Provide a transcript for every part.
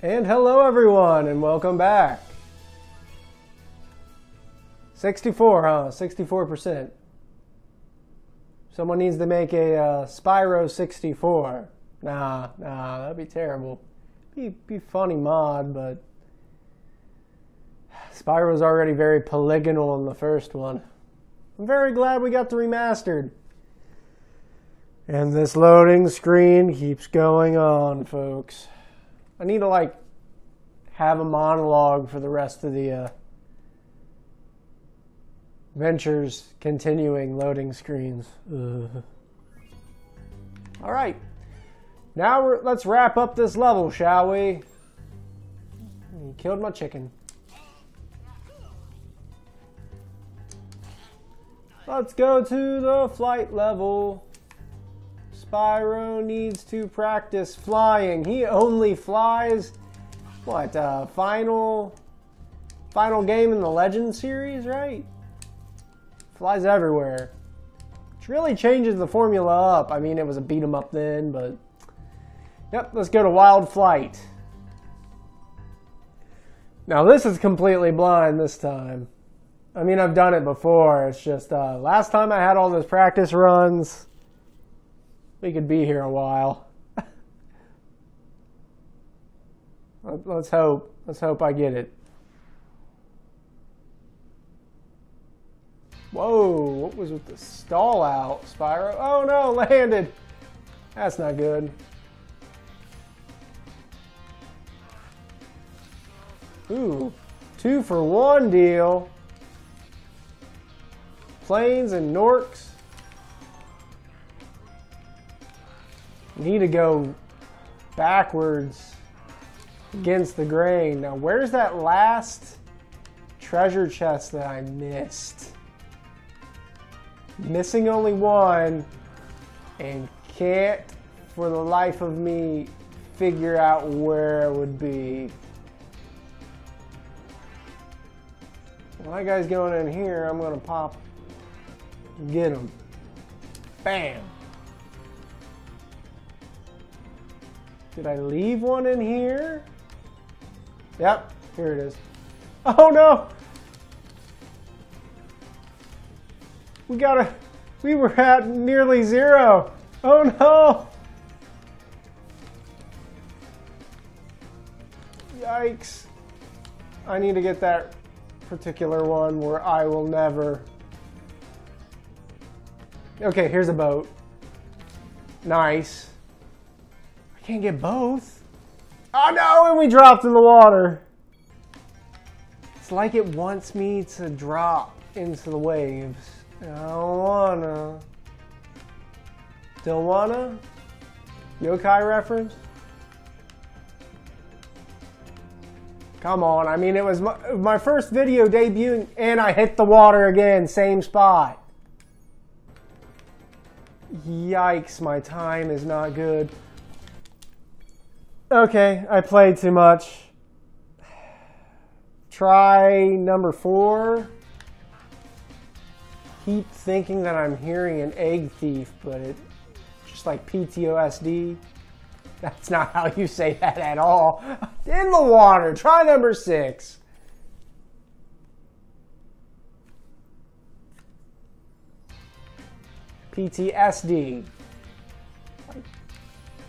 And hello everyone, and welcome back. 64, huh? 64%. Someone needs to make a Spyro 64. Nah, that'd be terrible. Be funny mod, but Spyro's already very polygonal in the first one. I'm very glad we got the remastered. And this loading screen keeps going on, folks. I need to, have a monologue for the rest of the Ventures continuing loading screens. Alright. Now let's wrap up this level, shall we? You killed my chicken. Let's go to the flight level. Spyro needs to practice flying. He only flies, final game in the Legend series, right? Flies everywhere. Which really changes the formula up. I mean, it was a beat 'em up then, but... Yep, let's go to Wild Flight. Now this is completely blind this time. I mean, I've done it before. It's just, last time I had all those practice runs, we could be here a while. Let's hope. Let's hope I get it. Whoa, what was with the stall out, Spyro? Oh no, landed. That's not good. Ooh, 2-for-1 deal. Planes and Norks. Need to go backwards against the grain. Now, where's that last treasure chest that I missed? Missing only one, and can't, for the life of me, figure out where it would be. Well, that guy's going in here. I'm going to pop and get him. Bam. Did I leave one in here? Yep, here it is. Oh no! We were at nearly 0. Oh no! Yikes. I need to get that particular one where I will never... Okay, here's a boat. Nice. I can't get both. Oh no, and we dropped in the water. It's like it wants me to drop into the waves. I don't wanna. Don't wanna? Yokai reference? Come on, I mean, it was my first video debuting and I hit the water again, same spot. Yikes, my time is not good. Okay, I played too much. Try number 4. Keep thinking that I'm hearing an egg thief, but it's just like PTOSD. That's not how you say that at all. In the water. Try number 6. PTSD.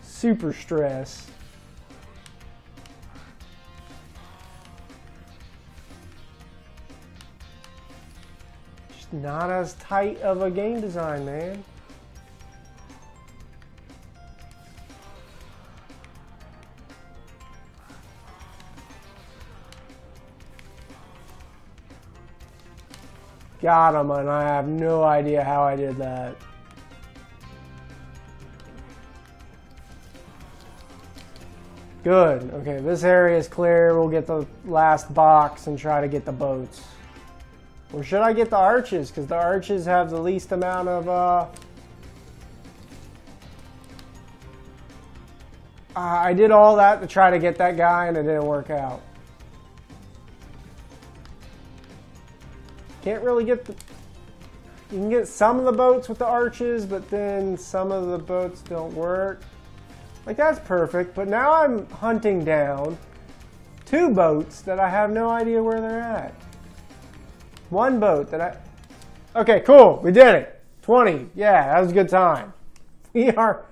Super stress. Just not as tight of a game design, man. Got him, and I have no idea how I did that. Good. Okay, this area is clear. We'll get the last box and try to get the boats. Or should I get the arches? Because the arches have the least amount of... I did all that to try to get that guy, and it didn't work out. Can't really get the... You can get some of the boats with the arches, but then some of the boats don't work. Like, that's perfect, but now I'm hunting down 2 boats that I have no idea where they're at. 1 boat that I... Okay, cool. We did it. 20. Yeah, that was a good time. We are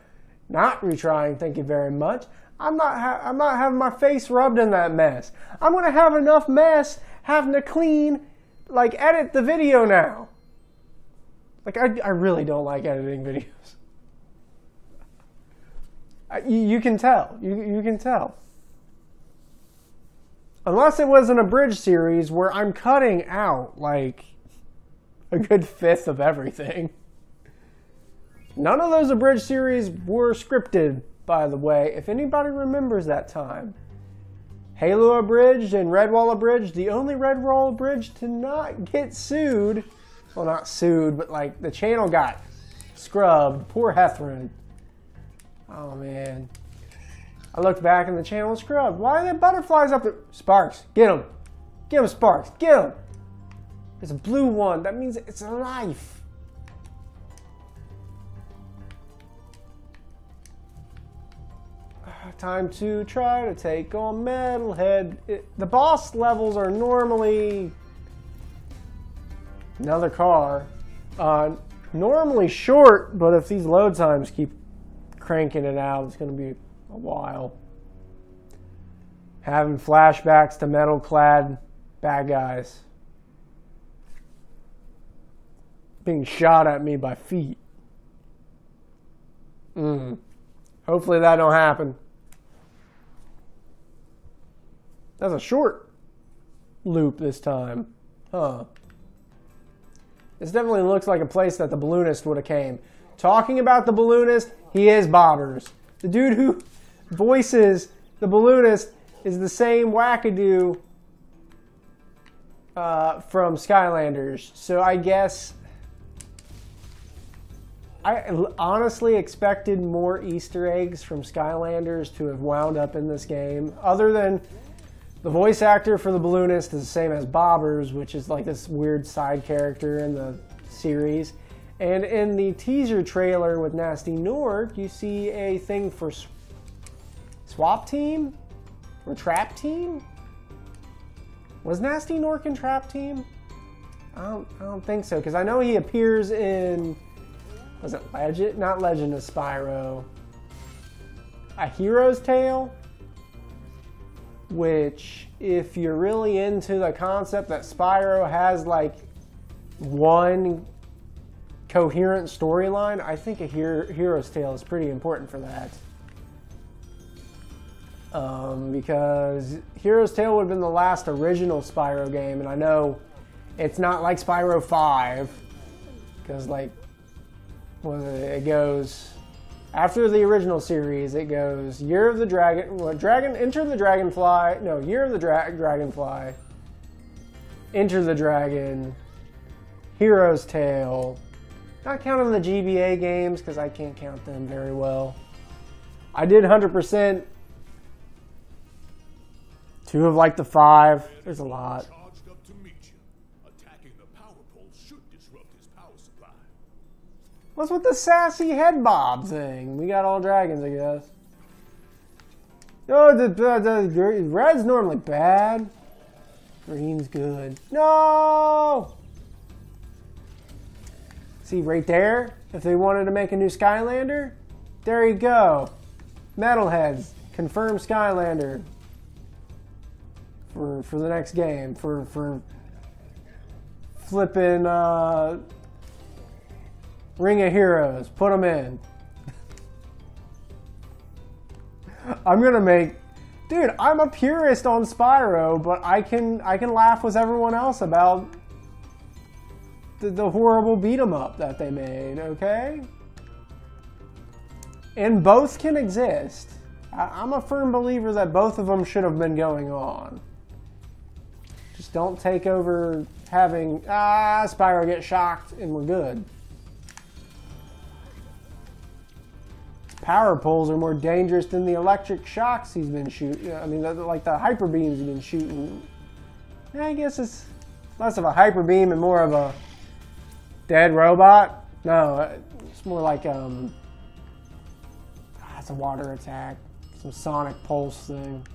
not retrying. Thank you very much. I'm not having my face rubbed in that mess. I'm going to have enough mess having to clean, like, edit the video now. Like, I really don't like editing videos. You can tell. You can tell. Unless it was an abridged series where I'm cutting out, like, a good 1/5 of everything. None of those abridged series were scripted, by the way, if anybody remembers that time. Halo abridged and Redwall abridged, the only Redwall abridged to not get sued. Well, not sued, but like the channel got scrubbed. Poor Hethron. Oh, man. I looked back and the channel was scrubbed. Why are there butterflies up there? Sparks, get them. Get them, Sparks, get them. There's a blue one. That means it's a life. Time to try to take on Metalhead. The boss levels are normally another car. Normally short, but if these load times keep cranking it out, it's going to be a while. Having flashbacks to metal-clad bad guys being shot at me by feet. Hopefully that don't happen. That's a short loop this time. Huh. This definitely looks like a place that the balloonist would have came. Talking about the balloonist, he is Bobbers. The dude who voices the balloonist is the same wackadoo from Skylanders. So I guess I honestly expected more Easter eggs from Skylanders to have wound up in this game. Other than the voice actor for the balloonist is the same as Bobbers, which is like this weird side character in the series. And in the teaser trailer with Nasty Nork, you see a thing for Swap Team? Or Trap Team? Was Nasty Nork in Trap Team? I don't think so, because I know he appears in... Was it Legend? Not Legend of Spyro. A Hero's Tale? Which, if you're really into the concept that Spyro has like one coherent storyline, I think a Hero's Tale is pretty important for that. Because Hero's Tale would have been the last original Spyro game, and I know it's not like Spyro 5, because like, it goes... After the original series, it goes Year of the Dragon, Enter the Dragonfly, no, Year of the Dragonfly, Enter the Dragon, Hero's Tale, not counting the GBA games because I can't count them very well. I did 100% 2 of like the 5, there's a lot. What's with the sassy head bob thing? We got all dragons, I guess. Oh, the red's normally bad. Green's good. No! See, right there, if they wanted to make a new Skylander, there you go. Metalheads, confirmed Skylander for the next game. For flipping... Ring of Heroes, put them in. I'm gonna make, dude. I'm a purist on Spyro, but I can laugh with everyone else about the horrible beat 'em up that they made. Okay, and both can exist. I'm a firm believer that both of them should have been going on. Just don't take over having Spyro get shocked and we're good. Power poles are more dangerous than the electric shocks he's been shooting. I mean, like the hyper beams he's been shooting. Yeah, I guess it's less of a hyper beam and more of a dead robot. No, it's more like it's a water attack, some sonic pulse thing.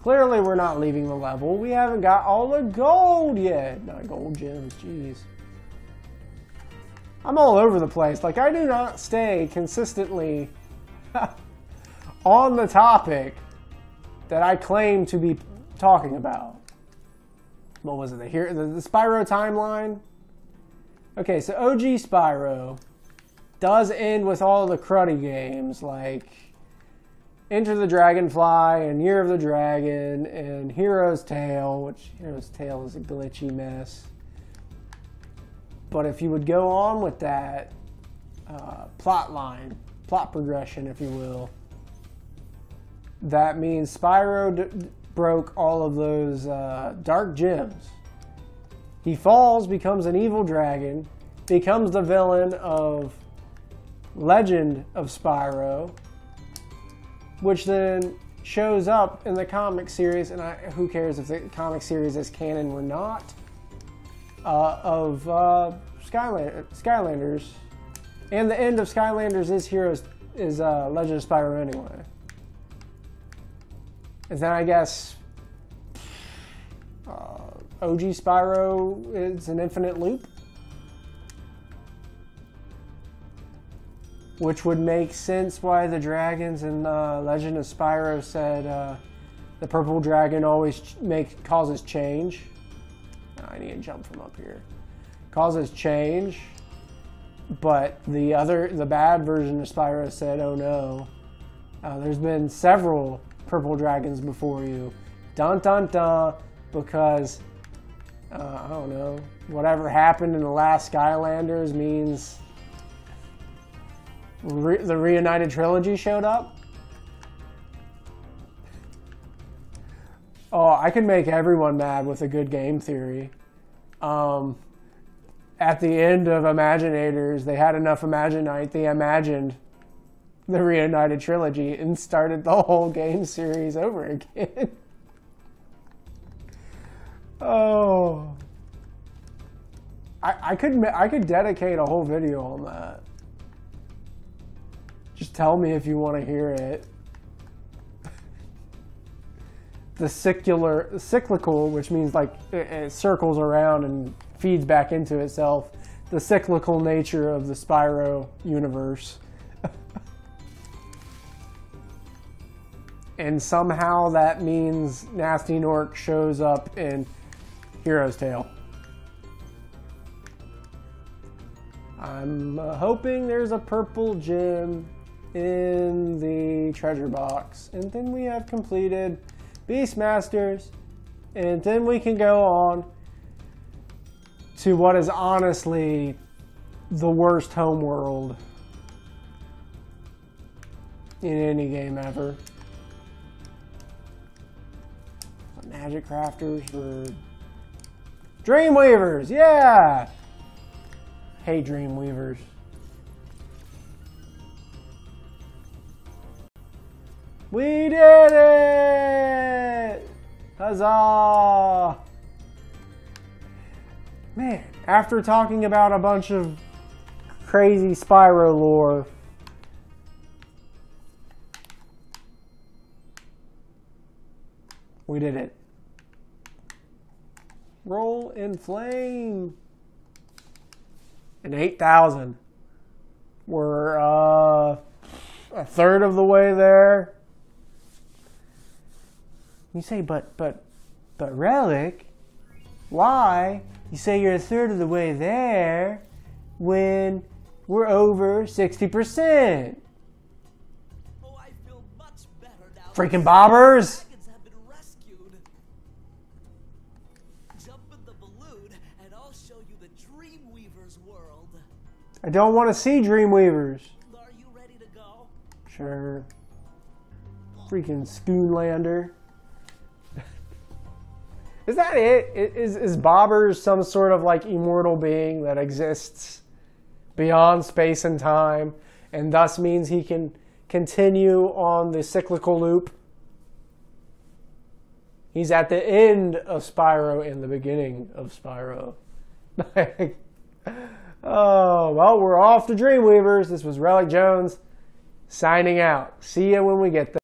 Clearly, we're not leaving the level. We haven't got all the gold yet. Not gold gems, jeez. I'm all over the place. Like, I do not stay consistently on the topic that I claim to be talking about. What was it? The Spyro timeline? Okay, so OG Spyro does end with all the cruddy games like Enter the Dragonfly and Year of the Dragon and Hero's Tale, which Hero's Tale is a glitchy mess. But if you would go on with that plot line, plot progression, if you will, that means Spyro broke all of those dark gems. He falls, becomes an evil dragon, becomes the villain of Legend of Spyro, which then shows up in the comic series, and who cares if the comic series is canon or not, of Skylanders. And the end of Skylanders is Legend of Spyro anyway. And then I guess OG Spyro is an infinite loop, which would make sense why the dragons in Legend of Spyro said the purple dragon always causes change. Oh, I need to jump from up here. Causes change, but the bad version of Spyro said, "Oh no, there's been several purple dragons before you." Dun dun dun, because I don't know, whatever happened in the last Skylanders means the Reignited trilogy showed up. Oh, I can make everyone mad with a good game theory. At the end of Imaginators, they had enough Imaginite, they imagined the Reignited trilogy and started the whole game series over again. Oh, I could dedicate a whole video on that. Just tell me if you want to hear it. The cyclical, which means like it circles around and feeds back into itself. The cyclical nature of the Spyro universe. And somehow that means Nasty Nork shows up in Hero's Tale. I'm hoping there's a purple gem in the treasure box. And then we have completed Beastmasters. And then we can go on to what is honestly the worst homeworld in any game ever. Magic crafters for Dreamweavers, yeah! Hate Dreamweavers. We did it! Huzzah! Man, after talking about a bunch of crazy Spyro lore, we did it. Roll in flame. And 8,000. We're a third of the way there. You say, but Relic, why? You say you're a third of the way there when we're over 60%. Oh, I feel much better now. Freaking bobbers. I don't want to see Dreamweavers. Are you ready to go? Sure. Freaking Spoonlander. Is that it? Is Bobbers some sort of like immortal being that exists beyond space and time and thus means he can continue on the cyclical loop? He's at the end of Spyro and the beginning of Spyro. Oh, well, we're off to Dreamweavers. This was Relic Jones signing out. See ya when we get there.